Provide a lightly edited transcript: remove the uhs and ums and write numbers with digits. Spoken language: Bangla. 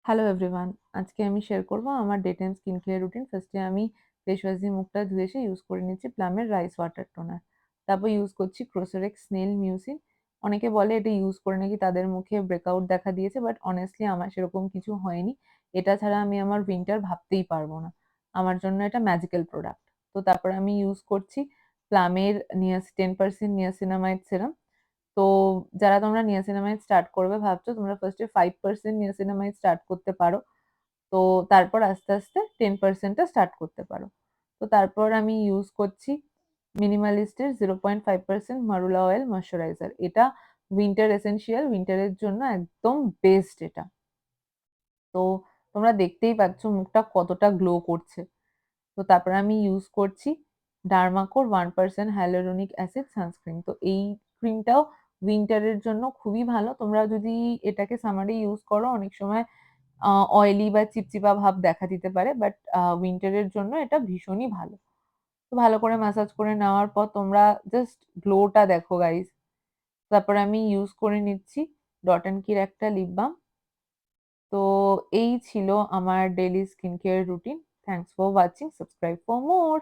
Hello everyone. আজকে আমি শেয়ার করব আমার day time skin care routine. ফার্স্টে আমি ফেস ওয়াশ দিয়ে মুখটা ধুয়ে এসে ইউজ করে নিচ্ছি প্লামের রাইস ওয়াটার টোনার। তারপর ইউজ করছি ক্রোসেরেক্স স্নেল মিউসিন। অনেকে বলে এটা ইউজ করে নাকি তাদের মুখে ব্রেকআউট দেখা দিয়েছে, বাট অনেস্টলি আমার সেরকম কিছু হয়নি। এটা ছাড়া আমি আমার উইন্টার ভাবতেই পারবো না। আমার জন্য এটা ম্যাজিক্যাল প্রোডাক্ট। তো তারপর আমি ইউজ করছি প্লামের 10% নিয়াসিনামাইড সেরাম। তো যারা তোমরা নিয়াসিনামাইড স্টার্ট করবে ভাবছো, তোমরা ফার্স্টে 5% নিয়াসিনামাইড স্টার্ট করতে পারো। তো তারপর আস্তে আস্তে 10%টা স্টার্ট করতে পারো। তো তারপর আমি ইউজ করছি মিনিমালিস্টের 0.5% মারুলা অয়েল ময়শ্চারাইজার। এটা উইন্টার এসেনশিয়াল, উইন্টারের জন্য একদম বেস্ট এটা। তো তোমরা দেখতেই পাচ্ছ মুখটা কতটা গ্লো করছে। তো তারপরে আমি ইউজ করছি ডার্মাকোর 1% হ্যালুরোনিক অ্যাসিড সানস্ক্রিন। তো এই ক্রিমটাও উইন্টারের জন্য খুবই ভালো। তোমরা যদি এটাকে সামারে ইউজ করো, অনেক সময় অয়েলি বা চিপচিপা ভাব দেখা দিতে পারে, বাট উইন্টারের জন্য এটা ভীষণই ভালো। তো ভালো করে ম্যাসাজ করে নেওয়ার পর তোমরা জাস্ট গ্লোটা দেখো গাইস। তারপরে আমি ইউজ করে নিচ্ছি ডট অ্যান্ড কির একটা লিপ বাম। তো এই ছিল আমার daily skin care routine. Thanks for watching, subscribe for more.